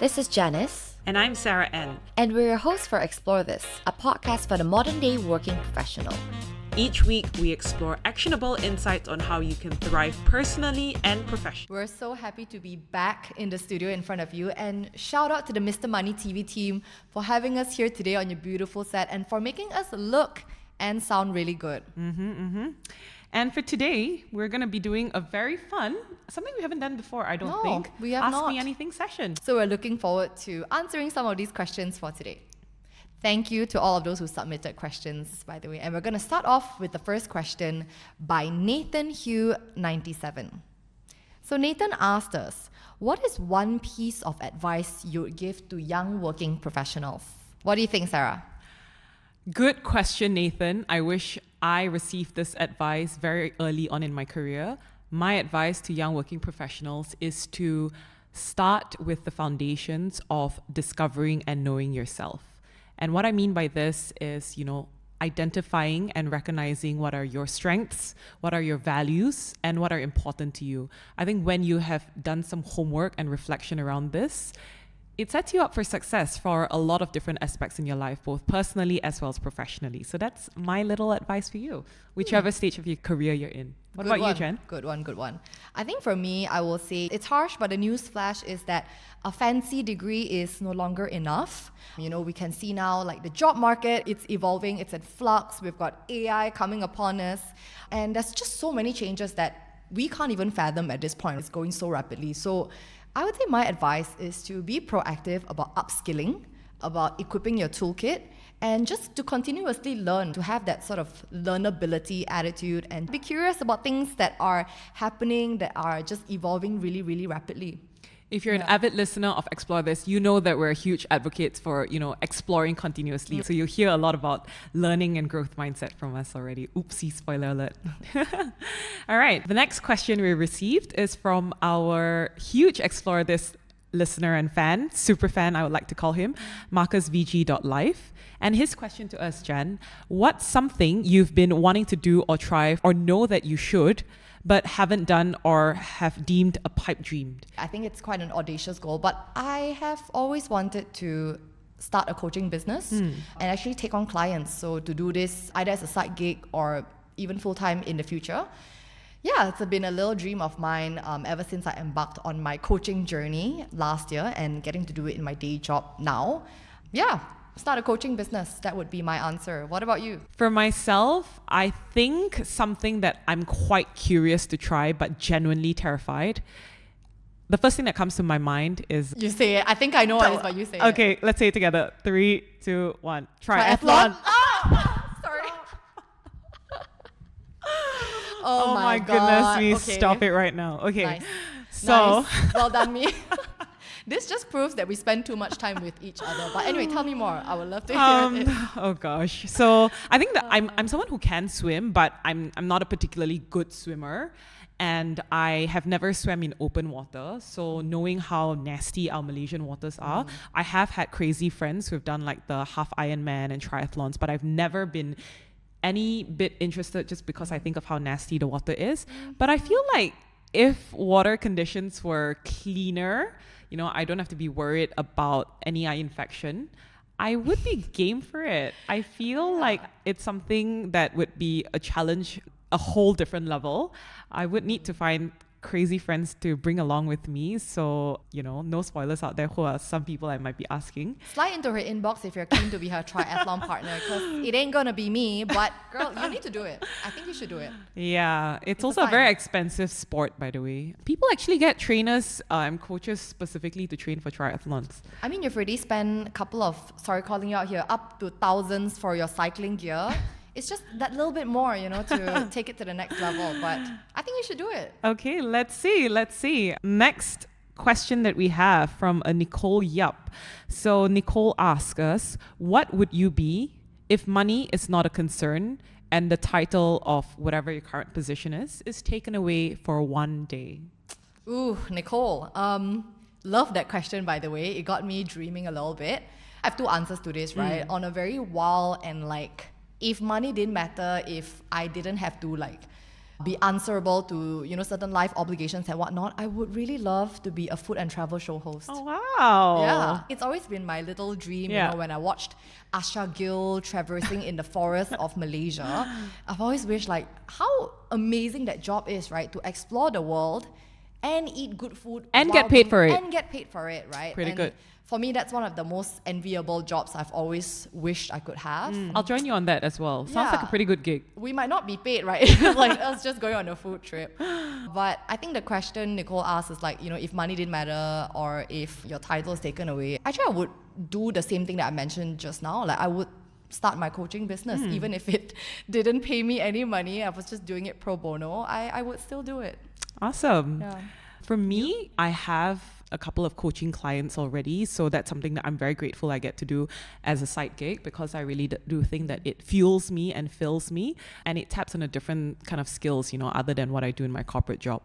This is Janice. And I'm Sarah-Ann. And we're your hosts for Explore This, a podcast for the modern day working professional. Each week, we explore actionable insights on how you can thrive personally and professionally. We're so happy to be back in the studio in front of you, and shout out to the Mr. Money TV team for having us here today on your beautiful set and for making us look and sound really good. And for today, we're going to be doing a very fun, something we haven't done before, I don't think. We have Ask not. Me Anything session. So we're looking forward to answering some of these questions for today. Thank you to all of those who submitted questions, by the way. And we're going to start off with the first question by Nathan Hugh 97. So Nathan asked us, what is one piece of advice you would give to young working professionals? What do you think, Sarah? Good question, Nathan. I wish I received this advice very early on in my career. My advice to young working professionals is to start with the foundations of discovering and knowing yourself. And what I mean by this is, identifying and recognizing what are your strengths, what are your values, and what are important to you. I think when you have done some homework and reflection around this, it sets you up for success for a lot of different aspects in your life, both personally as well as professionally. So that's my little advice for you, whichever stage of your career you're in. What about you, Jen? Good one. I think for me, I will say it's harsh, but the news flash is that a fancy degree is no longer enough. We can see now like the job market, it's evolving, it's in flux. We've got AI coming upon us. And there's just so many changes that we can't even fathom at this point. It's going so rapidly. So I would say my advice is to be proactive about upskilling, about equipping your toolkit, and just to continuously learn, to have that sort of learnability attitude and be curious about things that are happening, that are just evolving really, really rapidly. If you're an avid listener of Explore This, you know that we're huge advocates for, exploring continuously. So you'll hear a lot about learning and growth mindset from us already. Oopsie, spoiler alert. All right, the next question we received is from our huge Explore This listener and fan, super fan, I would like to call him, MarcusVG.life. And his question to us, Jen, what's something you've been wanting to do or try or know that you should, but haven't done or have deemed a pipe dream? I think it's quite an audacious goal, but I have always wanted to start a coaching business and actually take on clients. So to do this either as a side gig or even full-time in the future. Yeah, it's been a little dream of mine ever since I embarked on my coaching journey last year and getting to do it in my day job now. Yeah, start a coaching business. That would be my answer. What about you? For myself, I think something that I'm quite curious to try but genuinely terrified. The first thing that comes to my mind is... You say it. I think I know what it is, but you say it. Okay, let's say it together. 3, 2, 1. Triathlon. Sorry. Oh my goodness me. Okay. Stop it right now. Okay. Nice. So... Nice. Well done, me. This just proves that we spend too much time with each other. But anyway, tell me more. I would love to hear it. Oh gosh. So I think that I'm someone who can swim, but I'm not a particularly good swimmer. And I have never swam in open water. So knowing how nasty our Malaysian waters are, I have had crazy friends who have done like the half Ironman and triathlons, but I've never been any bit interested just because I think of how nasty the water is. But I feel like if water conditions were cleaner, I don't have to be worried about any eye infection, I would be game for it. I feel like it's something that would be a challenge, a whole different level. I would need to find crazy friends to bring along with me. So, no spoilers out there who are some people I might be asking. Slide into her inbox if you're keen to be her triathlon partner, because it ain't gonna be me, but girl, you need to do it. I think you should do it. Yeah, it's also a very expensive sport, by the way. People actually get trainers and coaches specifically to train for triathlons. I mean, you've already spent a couple of, sorry calling you out here, up to thousands for your cycling gear. It's just that little bit more, to take it to the next level. But I think you should do it. Okay, let's see. Next question that we have from a Nicole Yup. So Nicole asks us, what would you be if money is not a concern and the title of whatever your current position is taken away for one day? Ooh, Nicole. Love that question, by the way. It got me dreaming a little bit. I have two answers to this, right? On a very wild and if money didn't matter, if I didn't have to be answerable to, certain life obligations and whatnot, I would really love to be a food and travel show host. Oh, wow. Yeah, it's always been my little dream, when I watched Asha Gill traversing in the forest of Malaysia. I've always wished, how amazing that job is, right? To explore the world and eat good food. And get paid for it. And get paid for it, right? Pretty good. For me, that's one of the most enviable jobs I've always wished I could have. I'll join you on that as well. Sounds like a pretty good gig. We might not be paid, right? Like us just going on a food trip. But I think the question Nicole asked is if money didn't matter or if your title is taken away, actually I would do the same thing that I mentioned just now. I would start my coaching business. Even if it didn't pay me any money, I was just doing it pro bono, I would still do it. Awesome. Yeah. For me, I have a couple of coaching clients already, so that's something that I'm very grateful I get to do as a side gig, because I really do think that it fuels me and fills me, and it taps on a different kind of skills, other than what I do in my corporate job.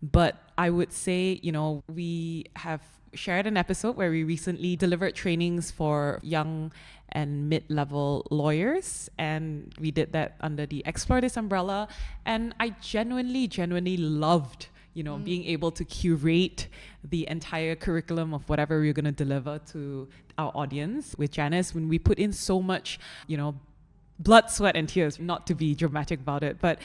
But I would say, we have shared an episode where we recently delivered trainings for young and mid-level lawyers, and we did that under the Explore This umbrella, and I genuinely loved being able to curate the entire curriculum of whatever we're going to deliver to our audience with Janice, when we put in so much, blood, sweat and tears, not to be dramatic about it, but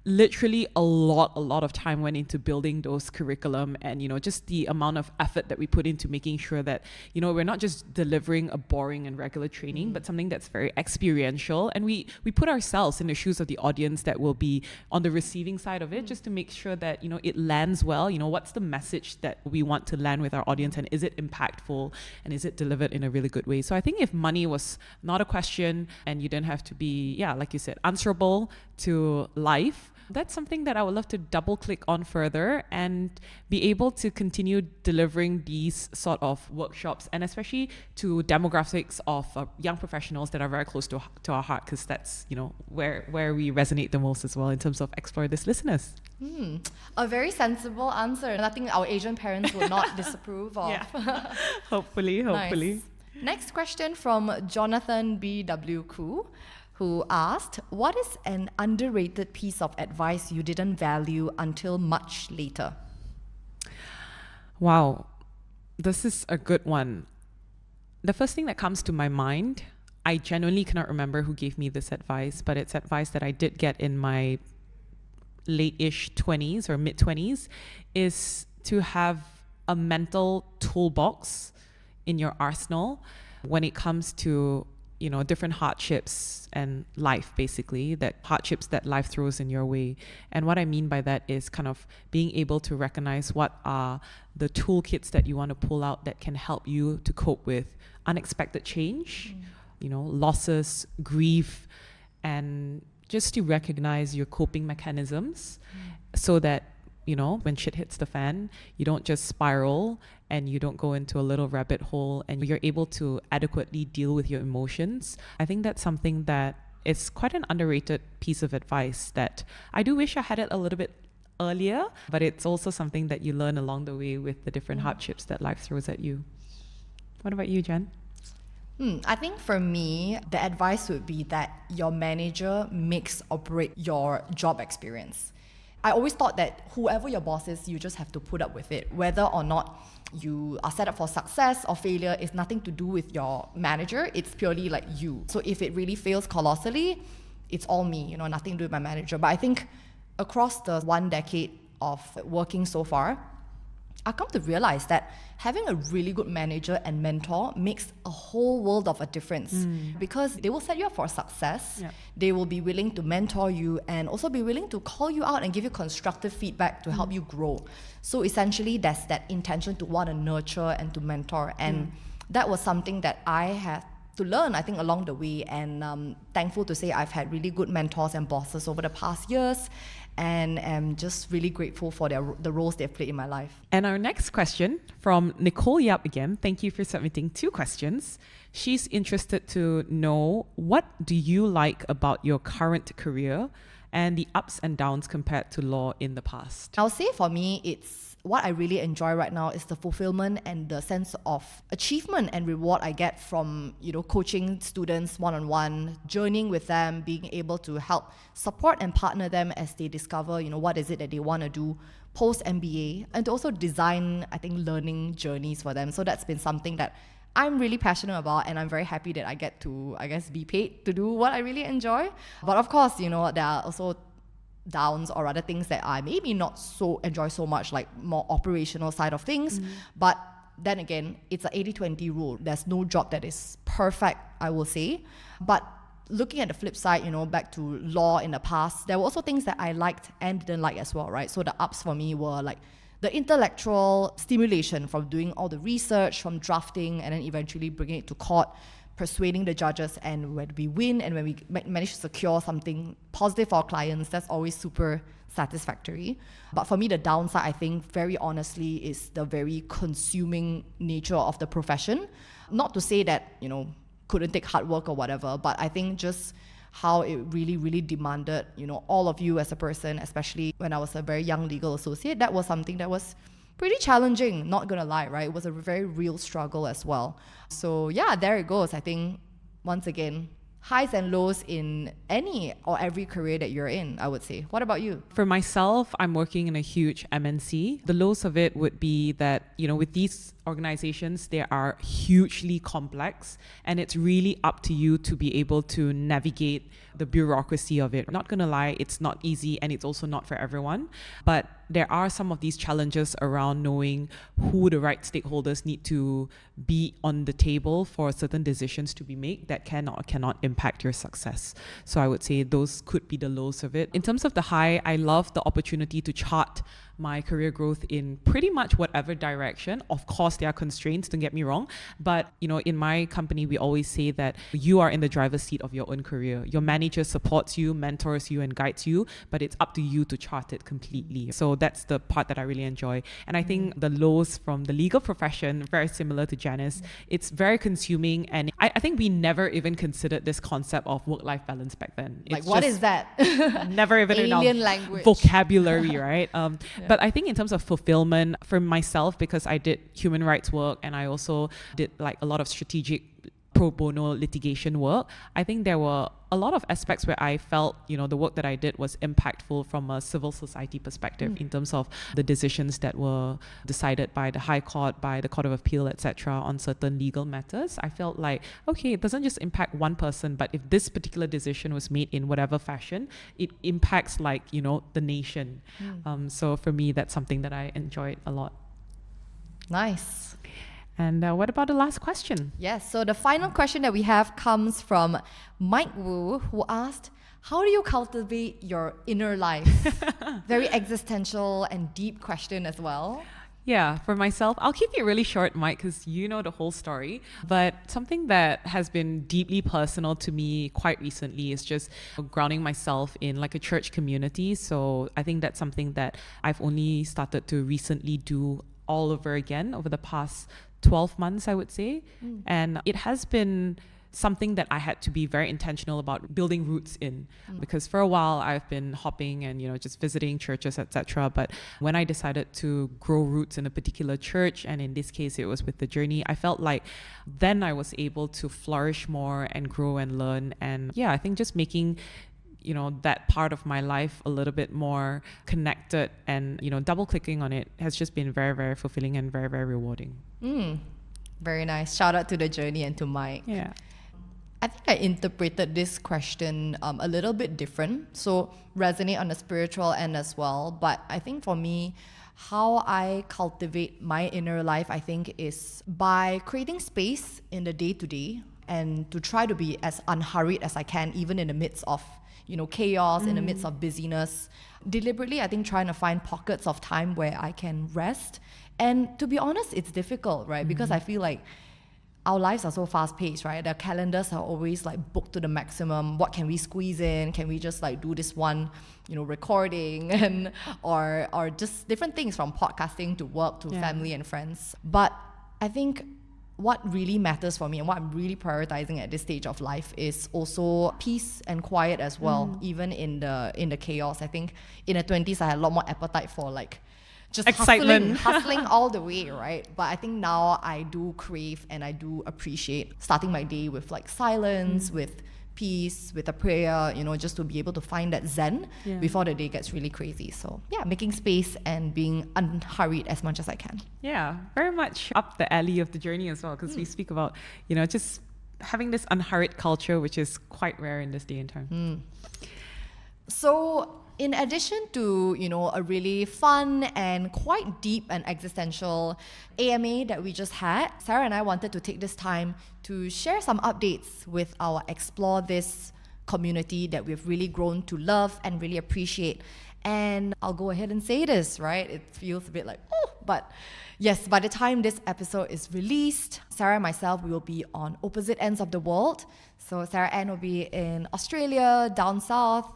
literally a lot of time went into building those curriculum, and just the amount of effort that we put into making sure that we're not just delivering a boring and regular training, but something that's very experiential, and we put ourselves in the shoes of the audience that will be on the receiving side of it, just to make sure that it lands well. What's the message that we want to land with our audience, and is it impactful, and is it delivered in a really good way? So I think if money was not a question and you didn't have to be, like you said, answerable to life, that's something that I would love to double click on further and be able to continue delivering these sort of workshops, and especially to demographics of young professionals that are very close to our heart, because that's where we resonate the most as well in terms of Explore This listeners. A very sensible answer. Nothing our Asian parents would not disapprove of. Yeah. Hopefully. Nice. Next question from Jonathan B.W. Koo, who asked, what is an underrated piece of advice you didn't value until much later? Wow, this is a good one. The first thing that comes to my mind, I genuinely cannot remember who gave me this advice, but it's advice that I did get in my late-ish 20s or mid-20s, is to have a mental toolbox in your arsenal when it comes to different hardships and life, basically, that hardships that life throws in your way. And what I mean by that is kind of being able to recognize what are the toolkits that you want to pull out that can help you to cope with unexpected change, losses, grief, and just to recognize your coping mechanisms so that when shit hits the fan, you don't just spiral and you don't go into a little rabbit hole, and you're able to adequately deal with your emotions. I think that's something that is quite an underrated piece of advice that I do wish I had it a little bit earlier, but it's also something that you learn along the way with the different hardships that life throws at you. What about you, Jen? I think for me, the advice would be that your manager makes or break your job experience. I always thought that whoever your boss is, you just have to put up with it. Whether or not you are set up for success or failure is nothing to do with your manager. It's purely like you. So if it really fails colossally, it's all me, nothing to do with my manager. But I think across the 1 decade of working so far, I've come to realize that having a really good manager and mentor makes a whole world of a difference, because they will set you up for success. Yep. They will be willing to mentor you and also be willing to call you out and give you constructive feedback to help you grow. So essentially, there's that intention to want to nurture and to mentor. And that was something that I had to learn, I think, along the way. And thankful to say I've had really good mentors and bosses over the past years, and am just really grateful for the roles they've played in my life. And our next question from Nicole Yap again. Thank you for submitting 2 questions. She's interested to know, what do you like about your current career and the ups and downs compared to law in the past? I'll say for me, it's what I really enjoy right now is the fulfillment and the sense of achievement and reward I get from, coaching students one-on-one, journeying with them, being able to help support and partner them as they discover, what is it that they want to do post MBA, and to also design, I think, learning journeys for them. So that's been something that I'm really passionate about, and I'm very happy that I get to, be paid to do what I really enjoy. But of course, there are also downs or other things that I maybe not so enjoy so much, like more operational side of things. But then again, it's an 80-20 rule. There's no job that is perfect, I will say. But looking at the flip side, back to law in the past, there were also things that I liked and didn't like as well, right? So the ups for me were like the intellectual stimulation from doing all the research, from drafting, and then eventually bringing it to court, persuading the judges, and when we win and when we manage to secure something positive for our clients, that's always super satisfactory. But for me, the downside, I think, very honestly, is the very consuming nature of the profession. Not to say that, couldn't take hard work or whatever, but I think just how it really, really demanded, all of you as a person, especially when I was a very young legal associate, that was something that was pretty challenging, not gonna lie, right? It was a very real struggle as well. So yeah, there it goes. I think, once again, highs and lows in any or every career that you're in, I would say. What about you? For myself, I'm working in a huge MNC. The lows of it would be that, with these organizations, they are hugely complex, and it's really up to you to be able to navigate the bureaucracy of it. Not gonna lie, it's not easy, and it's also not for everyone. But there are some of these challenges around knowing who the right stakeholders need to be on the table for certain decisions to be made that can or cannot impact your success. So I would say those could be the lows of it. In terms of the high, I love the opportunity to chart my career growth in pretty much whatever direction. Of course, there are constraints, don't get me wrong. But, in my company, we always say that you are in the driver's seat of your own career. Your manager supports you, mentors you, and guides you, but it's up to you to chart it completely. So that's the part that I really enjoy. And I think the lows from the legal profession, very similar to Janice, it's very consuming. And I think we never even considered this concept of work-life balance back then. Like, what is that? Never even in our alien language vocabulary, right? But I think in terms of fulfillment for myself, because I did human rights work and I also did like a lot of strategic pro bono litigation work, I think there were a lot of aspects where I felt, the work that I did was impactful from a civil society perspective in terms of the decisions that were decided by the High Court, by the Court of Appeal, etc. on certain legal matters. I felt like, okay, it doesn't just impact one person, but if this particular decision was made in whatever fashion, it impacts the nation. So for me, that's something that I enjoyed a lot. Nice. And what about the last question? Yes, so the final question that we have comes from Mike Wu, who asked, how do you cultivate your inner life? Very existential and deep question as well. Yeah, for myself, I'll keep it really short, Mike, because you know the whole story. But something that has been deeply personal to me quite recently is just grounding myself in like a church community. So I think that's something that I've only started to recently do all over again over the past 12 months, I would say. And it has been something that I had to be very intentional about building roots in, because for a while I've been hopping and just visiting churches, etc. But when I decided to grow roots in a particular church, and in this case it was with the Journey, I felt like then I was able to flourish more and grow and learn. And yeah, I think just making that part of my life a little bit more connected and double clicking on it has just been very, very fulfilling and very, very rewarding. Very nice. Shout out to the Journey and to Mike. Yeah, I think I interpreted this question a little bit different, so resonate on the spiritual end as well. But I think for me, how I cultivate my inner life, I think, is by creating space in the day-to-day and to try to be as unhurried as I can, even in the midst of chaos, in the midst of busyness. Deliberately, I think, trying to find pockets of time where I can rest. And to be honest, it's difficult, right? Because I feel like our lives are so fast-paced, right? The calendars are always like booked to the maximum. What can we squeeze in? Can we just like do this one, recording and or just different things, from podcasting to work to family and friends. But I think what really matters for me and what I'm really prioritizing at this stage of life is also peace and quiet as well, even in the chaos. I think in the 20s I had a lot more appetite for like just Excitement. hustling all the way, right? But I think now I do crave and I do appreciate starting my day with like silence, with peace, with a prayer, just to be able to find that zen before the day gets really crazy. So yeah, making space and being unhurried as much as I can. Yeah, very much up the alley of the journey as well, because we speak about, just having this unhurried culture, which is quite rare in this day and time. So in addition to, a really fun and quite deep and existential AMA that we just had, Sarah and I wanted to take this time to share some updates with our Explore This community that we've really grown to love and really appreciate. And I'll go ahead and say this, right? It feels a bit like, but yes, by the time this episode is released, Sarah and myself, we will be on opposite ends of the world. So Sarah-Ann will be in Australia, down south,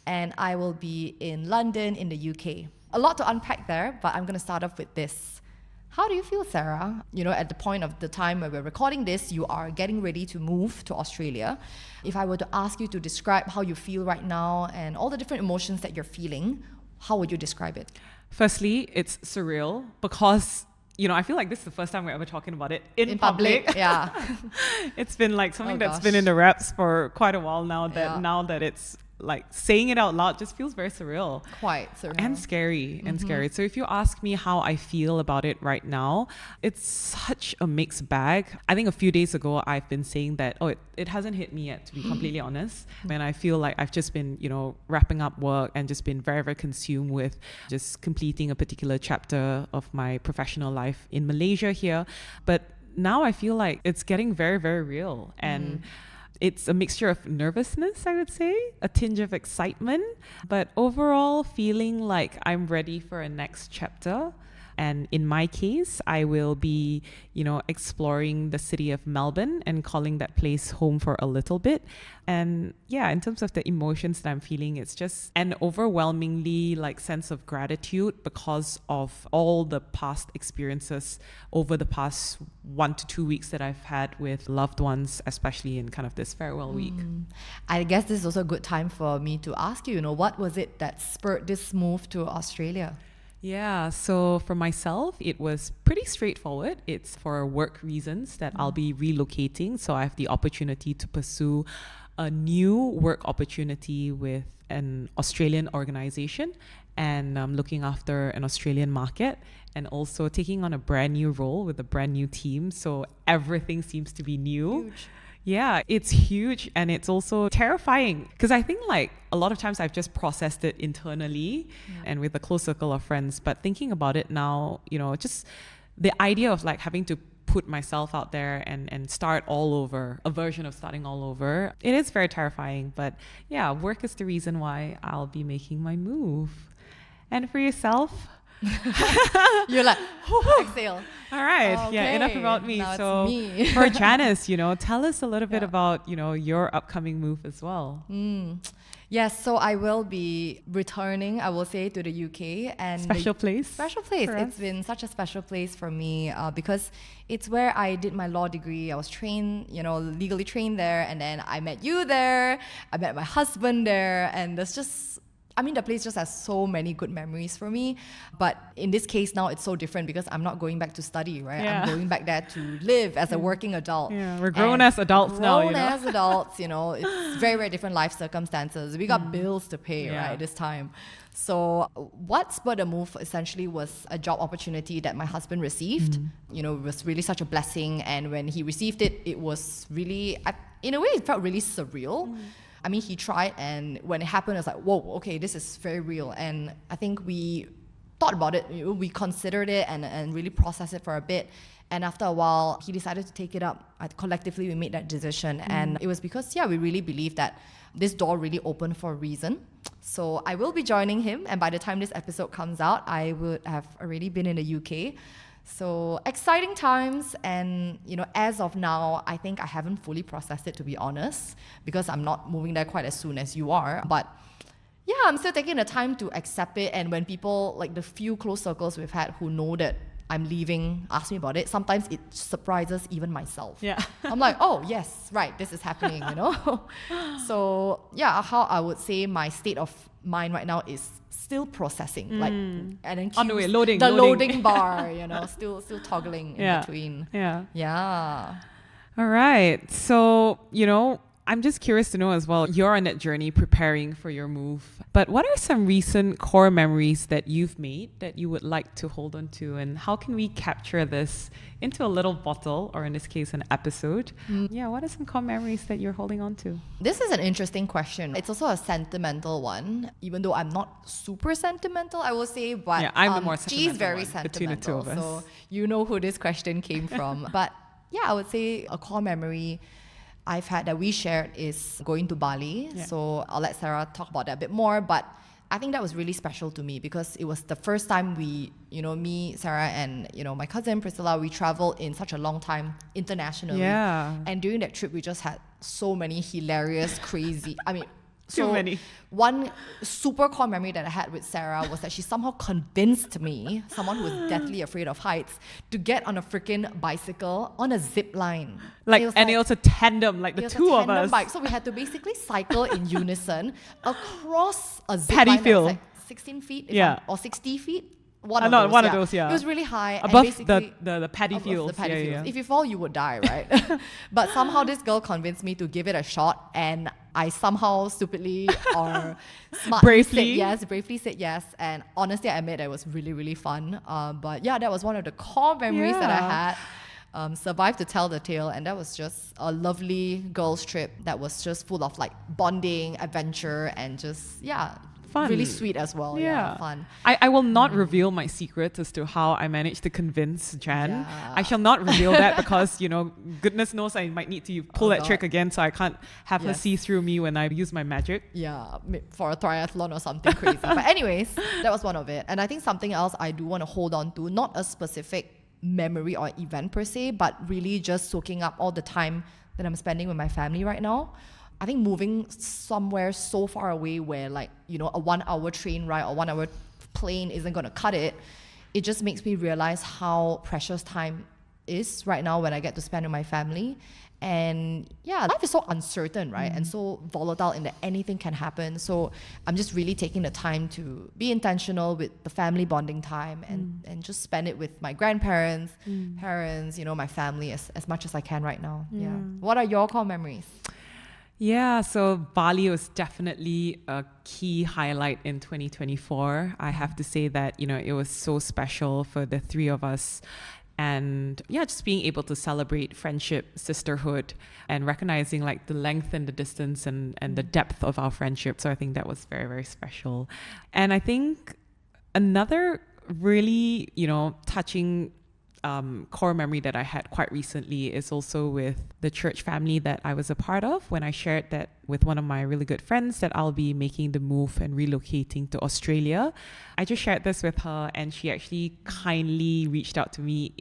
and I will be in London in the UK. A lot to unpack there, but I'm going to start off with this. How do you feel, Sarah? At the point of the time where we're recording this, you are getting ready to move to Australia. If I were to ask you to describe how you feel right now and all the different emotions that you're feeling, how would you describe it? Firstly, it's surreal because I feel like this is the first time we're ever talking about it in public. Yeah. It's been like something that's been in the wraps for quite a while now, now that it's like saying it out loud just feels very surreal. Quite surreal. And scary. So if you ask me how I feel about it right now, it's such a mixed bag. I think a few days ago, I've been saying that, it hasn't hit me yet, to be completely honest. And I feel like I've just been, wrapping up work and just been very, very consumed with just completing a particular chapter of my professional life in Malaysia here. But now I feel like it's getting very, very real. And it's a mixture of nervousness, I would say, a tinge of excitement, but overall feeling like I'm ready for a next chapter. And in my case, I will be, exploring the city of Melbourne and calling that place home for a little bit. And yeah, in terms of the emotions that I'm feeling, it's just an overwhelmingly sense of gratitude because of all the past experiences over the past 1 to 2 weeks that I've had with loved ones, especially in kind of this farewell week. I guess this is also a good time for me to ask you, what was it that spurred this move to Australia? Yeah, so for myself, it was pretty straightforward. It's for work reasons that I'll be relocating. So I have the opportunity to pursue a new work opportunity with an Australian organization, and I'm looking after an Australian market and also taking on a brand new role with a brand new team. So everything seems to be new. Huge. Yeah, it's huge, and it's also terrifying because I think a lot of times I've just processed it internally and with a close circle of friends. But thinking about it now, just the idea of having to put myself out there and start all over, a version of starting all over, it is very terrifying. But yeah, work is the reason why I'll be making my move. And for yourself? You're like, exhale. All right. Okay. Yeah, enough about me. Now So it's me. for Janice, tell us a little bit about, your upcoming move as well. Yes, so I will be returning, I will say, to the UK. And Special place. Special place. for It's us. been such a special place for me because it's where I did my law degree. I was trained, legally trained there. And then I met you there. I met my husband there. And there's just... the place just has so many good memories for me. But in this case now, it's so different because I'm not going back to study, right? Yeah. I'm going back there to live as a working adult. Yeah, we're grown And as adults now, Grown as adults, it's very, very different life circumstances. We got bills to pay, Yeah. right, this time. So what spurred the move essentially was a job opportunity that my husband received. It was really such a blessing. And when he received it, it was really, in a way, it felt really surreal. He tried, and when it happened, I was like, whoa, okay, this is very real. And I think we thought about it, we considered it and really processed it for a bit. And after a while, he decided to take it up. Collectively, we made that decision. And it was because, we really believe that this door really opened for a reason. So I will be joining him. And by the time this episode comes out, I would have already been in the UK. So exciting times, and as of now, I think I haven't fully processed it, to be honest, because I'm not moving there quite as soon as you are. But yeah, I'm still taking the time to accept it. And when people, the few close circles we've had who know that I'm leaving ask me about it, sometimes it surprises even myself. Yeah. I'm like, oh yes, right, this is happening, you know. So yeah, how I would say my state of mind right now is still processing, like, and then On the way, cues- loading, the loading. loading bar, you know, still toggling in between. Yeah. All right. So, I'm just curious to know as well, you're on that journey preparing for your move. But what are some recent core memories that you've made that you would like to hold on to? And how can we capture this into a little bottle, or in this case, an episode? Yeah, what are some core memories that you're holding on to? This is an interesting question. It's also a sentimental one, even though I'm not super sentimental, I will say. But Yeah, I'm the more sentimental she's very one between the two sentimental. of us. So you know who this question came from. But yeah, I would say a core memory I've had that we shared is going to Bali. Yeah. So I'll let Sarah talk about that a bit more. But I think that was really special to me because it was the first time we, me, Sarah, and, my cousin Priscilla, we traveled in such a long time internationally. Yeah. And during that trip, we just had so many hilarious, crazy, Too many. One super core memory that I had with Sarah was that she somehow convinced me, someone who was deathly afraid of heights, to get on a freaking bicycle on a zip line. It was a tandem, like the it was a two of tandem us. bike. So we had to basically cycle in unison across a zip Paddy line that field. was like 16 feet or 60 feet. One of those, yeah. It was really high. Above and basically, the paddy above fields. the paddy Yeah, fields. yeah. If you fall, you would die, right? But somehow this girl convinced me to give it a shot, and I somehow stupidly or smartly bravely said yes. And honestly, I admit it was really, really fun. But yeah, that was one of the core memories that I had. Survived to tell the tale, and that was just a lovely girls' trip that was just full of like bonding, adventure, and just fun. Really sweet as well. Yeah, fun. I will not reveal my secrets as to how I managed to convince Jan. Yeah. I shall not reveal that because, goodness knows I might need to pull that God. trick again, so I can't have her Yes. see through me when I use my magic. Yeah, for a triathlon or something crazy. But anyways, that was one of it. And I think something else I do want to hold on to, not a specific memory or event per se, but really just soaking up all the time that I'm spending with my family right now. I think moving somewhere so far away where a 1 hour train ride or 1 hour plane isn't going to cut it, it just makes me realize how precious time is right now when I get to spend with my family. And yeah, life is so uncertain, right? And so volatile in that anything can happen. So I'm just really taking the time to be intentional with the family bonding time and just spend it with my grandparents, parents, my family as much as I can right now. Yeah. What are your core memories? Yeah, so Bali was definitely a key highlight in 2024. I have to say that, it was so special for the three of us. And yeah, just being able to celebrate friendship, sisterhood, and recognizing like the length and the distance and the depth of our friendship. So I think that was very, very special. And I think another really, touching core memory that I had quite recently is also with the church family that I was a part of when I shared that with one of my really good friends that I'll be making the move and relocating to Australia. I just shared this with her, and she actually kindly reached out to me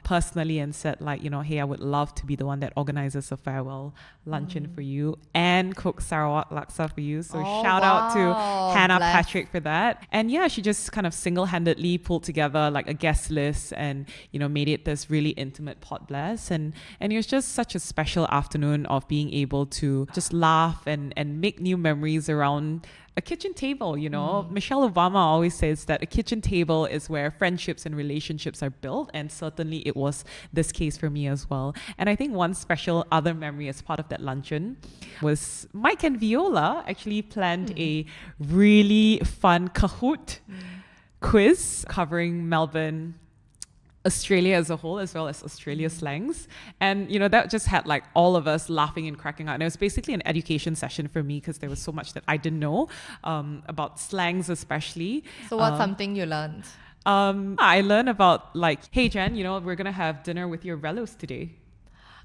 personally and said hey, I would love to be the one that organizes a farewell luncheon for you and cook Sarawak laksa for you. So shout out to Hannah Patrick for that. And yeah, she just kind of single-handedly pulled together like a guest list and made it this really intimate pot bless, and it was just such a special afternoon of being able to just laugh and make new memories around a kitchen table. Michelle Obama always says that a kitchen table is where friendships and relationships are built, and certainly it was this case for me as well. And I think one special other memory as part of that luncheon was Mike and Viola actually planned a really fun Kahoot quiz covering Melbourne, Australia as a whole, as well as Australia slangs. And, that just had like all of us laughing and cracking out. And it was basically an education session for me because there was so much that I didn't know about slangs especially. So what's something you learned? I learned about like, hey Jan, we're going to have dinner with your relos today.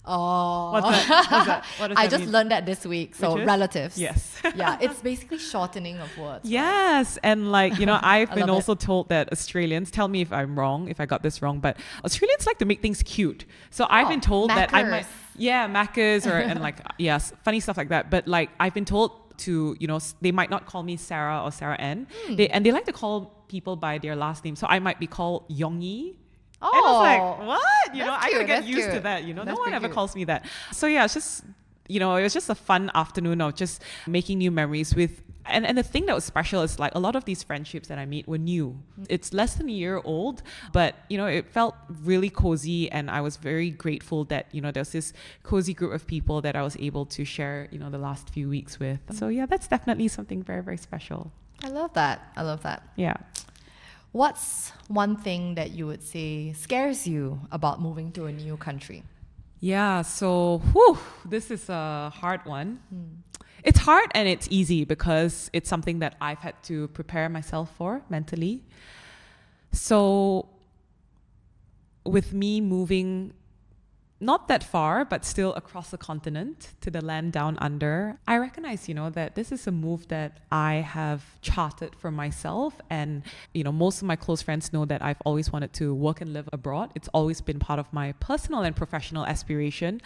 Oh, What's that? What does I that just mean? learned that this week. So Which is? relatives. Yes. Yeah, it's basically shortening of words. Right? Yes, and I've been love also told that Australians, tell me if I'm wrong, if I got this wrong, but Australians like to make things cute. So I've been told that I might, Maccas yes, funny stuff like that. But I've been told to, they might not call me Sarah or Sarah-Ann. They like to call people by their last name. So I might be called Yongyi. Oh, And I was like, what? You know, that's I gotta cute, get that's used to cute. that. You know, That's no one pretty ever cute. calls me that. So yeah, it's just, you know, it was just a fun afternoon of just making new memories with. And the thing that was special is like a lot of these friendships that I made were new. It's less than a year old, but you know, it felt really cozy, and I was very grateful that, you know, there's this cozy group of people that I was able to share, you know, the last few weeks with. So yeah, that's definitely something very, very special. I love that. I love that. Yeah. What's one thing that you would say scares you about moving to a new country? Yeah, so this is a hard one. It's hard and it's easy because it's something that I've had to prepare myself for mentally. So with me moving not that far, but still across the continent to the land down under, I recognize, you know, that this is a move that I have charted for myself. And, you know, most of my close friends know that I've always wanted to work and live abroad. It's always been part of my personal and professional aspiration.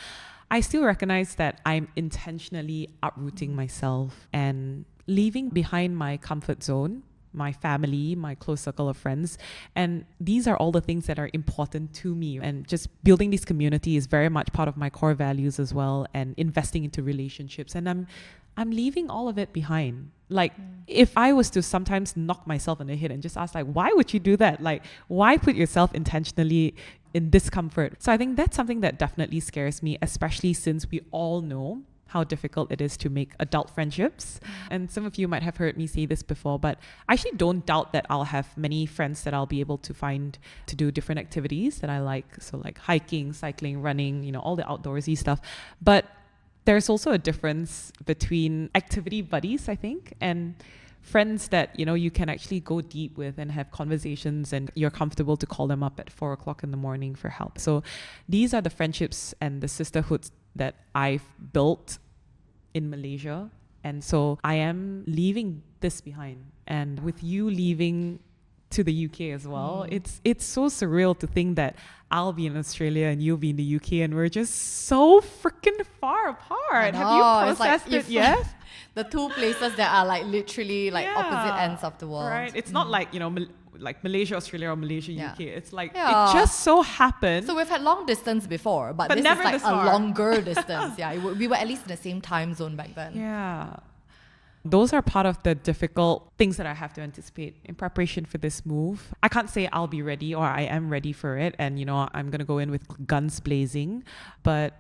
I still recognize that I'm intentionally uprooting myself and leaving behind my comfort zone, my family, my close circle of friends. And these are all the things that are important to me. And just building this community is very much part of my core values as well, and investing into relationships. And I'm leaving all of it behind. Like, if I was to sometimes knock myself in the head and just ask, like, why would you do that? Like, why put yourself intentionally in discomfort? So I think that's something that definitely scares me, especially since we all know how difficult it is to make adult friendships. And some of you might have heard me say this before, but I actually don't doubt that I'll have many friends that I'll be able to find to do different activities that I like. So like hiking, cycling, running, you know, all the outdoorsy stuff. But there's also a difference between activity buddies, I think, and friends that, you know, you can actually go deep with and have conversations, and you're comfortable to call them up at 4 o'clock in the morning for help. So these are the friendships and the sisterhoods that I've built in Malaysia. And so I am leaving this behind. And with you leaving to the UK as well, it's so surreal to think that I'll be in Australia and you'll be in the UK, and we're just so freaking far apart. Have you processed it yet? The two places that are like literally like opposite ends of the world. Right. It's not like, you know, like Malaysia, Australia, or Malaysia, UK. It's like, Yeah. it just so happened. So we've had long distance before, but this never is like this a far. longer distance. Yeah, we were at least in the same time zone back then. Yeah. Those are part of the difficult things that I have to anticipate in preparation for this move. I can't say I'll be ready or I am ready for it, and, you know, I'm going to go in with guns blazing. But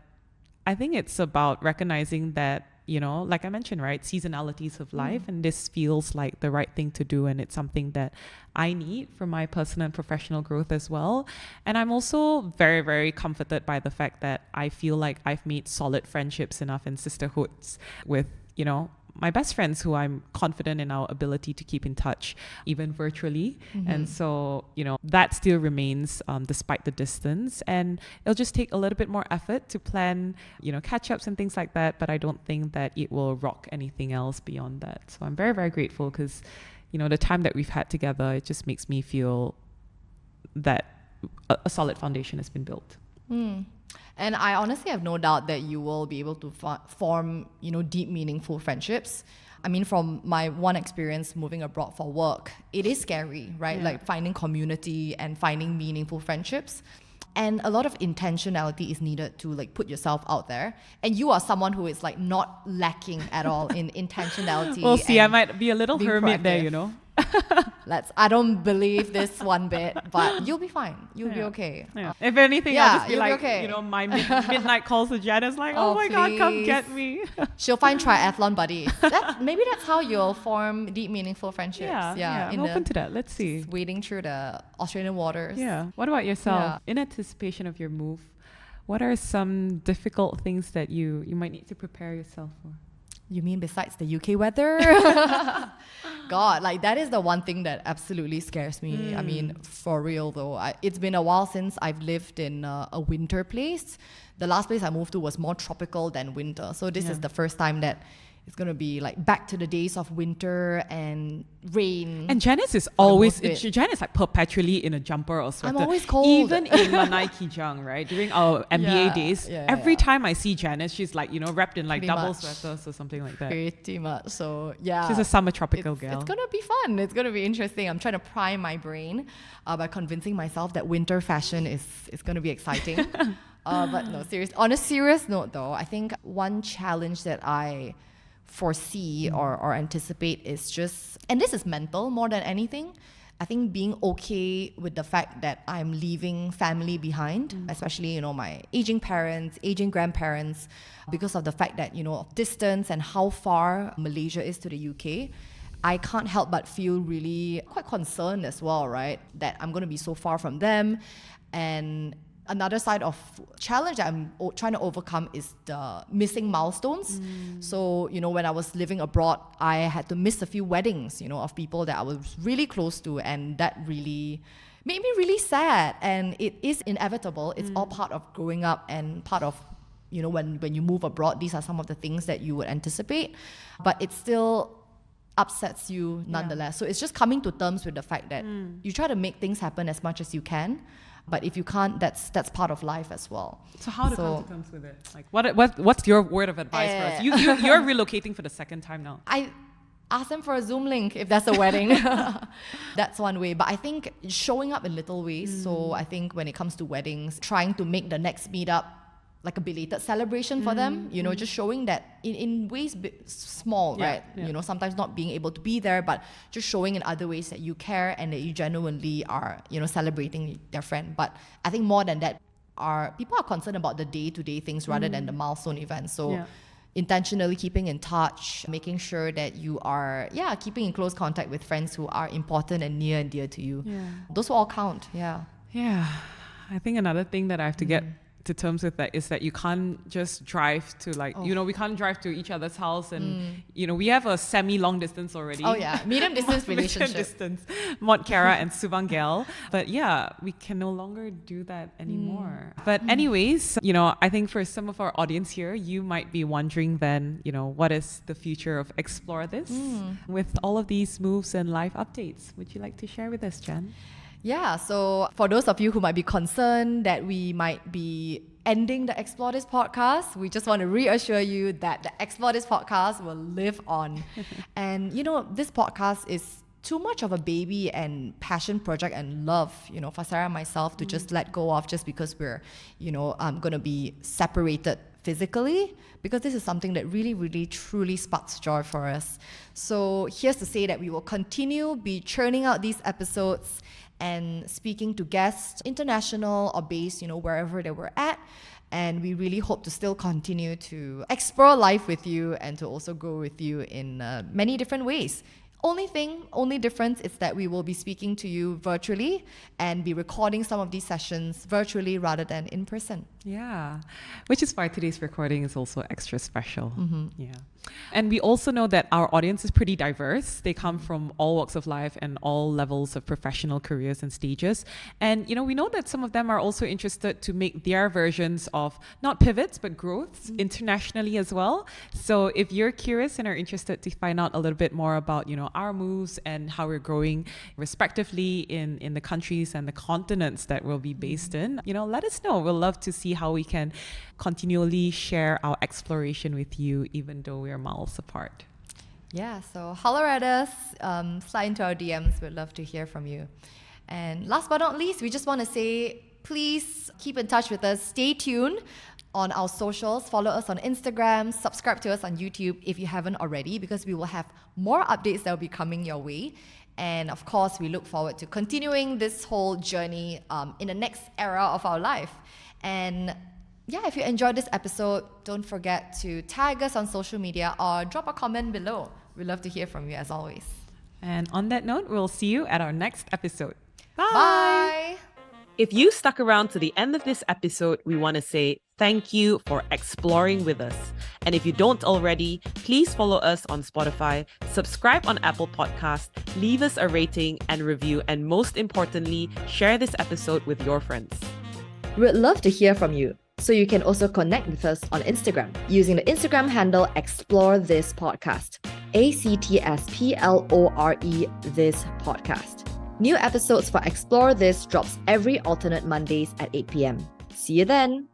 I think it's about recognizing that, you know, like I mentioned, right, seasonalities of life, and this feels like the right thing to do, and it's something that I need for my personal and professional growth as well. And I'm also very, very comforted by the fact that I feel like I've made solid friendships enough and sisterhoods with, you know, my best friends who I'm confident in our ability to keep in touch, even virtually. And so, you know, that still remains despite the distance. And it'll just take a little bit more effort to plan, you know, catch-ups and things like that. But I don't think that it will rock anything else beyond that. So I'm very, very grateful because, you know, the time that we've had together, it just makes me feel that a solid foundation has been built. And I honestly have no doubt that you will be able to form, you know, deep, meaningful friendships. I mean, from my one experience moving abroad for work, it is scary, right? Yeah. Like finding community and finding meaningful friendships. And a lot of intentionality is needed to like put yourself out there. And you are someone who is like not lacking at all in intentionality. We'll see. I and might be a little being hermit there, proactive. you know. I don't believe this one bit, but you'll be fine. You'll be Yeah. okay. Yeah. If anything, Yeah, I'll just be you'll be like, okay. you know, my midnight calls to Janice, like, oh my God, come please. get me. She'll find triathlon buddies. Maybe that's how you'll form deep, meaningful friendships. I'm open to that. Let's see. Wading through the Australian waters. Yeah. What about yourself? Yeah. In anticipation of your move, what are some difficult things that you might need to prepare yourself for? You mean besides the UK weather? God, like that is the one thing that absolutely scares me. I mean, for real though, it's been a while since I've lived in a winter place. The last place I moved to was more tropical than winter. So this is the first time that it's going to be like back to the days of winter and rain. And Janice is Janice like perpetually in a jumper or sweater. I'm always cold. Even in Lanai Kijang, right? During our MBA days, every time I see Janice, she's like, wrapped in like double sweaters or something like that. Pretty much. So yeah. She's a summer tropical girl. It's going to be fun. It's going to be interesting. I'm trying to prime my brain by convincing myself that winter fashion is going to be exciting. But no, on a serious note though, I think one challenge that I foresee or anticipate is just, and this is mental more than anything, I think being okay with the fact that I'm leaving family behind, especially, my aging parents, aging grandparents, because of the fact that, of distance and how far Malaysia is to the UK. I can't help but feel really quite concerned as well, right? That I'm going to be so far from them. And another side of challenge that I'm trying to overcome is the missing milestones. So, when I was living abroad, I had to miss a few weddings, of people that I was really close to, and that really made me really sad. And it is inevitable. It's all part of growing up and part of, when you move abroad, these are some of the things that you would anticipate. But it still upsets you nonetheless. So it's just coming to terms with the fact that you try to make things happen as much as you can. But if you can't, that's part of life as well. So how to come to terms with it? Like, what's your word of advice for us? You're relocating for the second time now. I ask them for a Zoom link if there's a wedding. That's one way. But I think showing up in little ways. So I think when it comes to weddings, trying to make the next meetup like a belated celebration for them, just showing that in ways small, right? Yeah. Sometimes not being able to be there, but just showing in other ways that you care and that you genuinely are, celebrating their friend. But I think more than that, people are concerned about the day-to-day things rather than the milestone events. So intentionally keeping in touch, making sure that you are, keeping in close contact with friends who are important and near and dear to you. Yeah. Those will all count, Yeah, I think another thing that I have to get to terms with that is that you can't just drive to we can't drive to each other's house and we have a semi-long distance already. Medium distance relationship. Medium distance, Mont Kara and Subang. But we can no longer do that anymore. But anyways, I think for some of our audience here, you might be wondering then, what is the future of Explore This with all of these moves and live updates? Would you like to share with us, Jan? Yeah, so for those of you who might be concerned that we might be ending the Explore This podcast, we just want to reassure you that the Explore This podcast will live on. And, this podcast is too much of a baby and passion project and love, for Sarah and myself to just let go of just because we're, going to be separated physically, because this is something that really, really, truly sparks joy for us. So here's to say that we will continue be churning out these episodes and speaking to guests, international or based, wherever they were at. And we really hope to still continue to explore life with you and to also grow with you in many different ways. Only difference is that we will be speaking to you virtually and be recording some of these sessions virtually rather than in person. Yeah, which is why today's recording is also extra special. Yeah. And we also know that our audience is pretty diverse. They come from all walks of life and all levels of professional careers and stages. And, we know that some of them are also interested to make their versions of not pivots, but growths internationally as well. So if you're curious and are interested to find out a little bit more about, our moves and how we're growing respectively in the countries and the continents that we'll be based in, let us know. We'll love to see how we can continually share our exploration with you, even though we're miles apart. Yeah, so holler at us, slide into our DMs. We'd love to hear from you. And last but not least, we just want to say, please keep in touch with us. Stay tuned on our socials. Follow us on Instagram. Subscribe to us on YouTube if you haven't already, because we will have more updates that will be coming your way. And of course, we look forward to continuing this whole journey in the next era of our life. And if you enjoyed this episode, don't forget to tag us on social media or drop a comment below. We'd love to hear from you as always. And on that note, we'll see you at our next episode. Bye. If you stuck around to the end of this episode, we want to say thank you for exploring with us. And if you don't already, please follow us on Spotify, subscribe on Apple Podcasts, leave us a rating and review, and most importantly, share this episode with your friends. We'd love to hear from you. So you can also connect with us on Instagram using the Instagram handle Explore This Podcast. ACTSPLORE This Podcast. New episodes for Explore This drops every alternate Mondays at 8 p.m. See you then.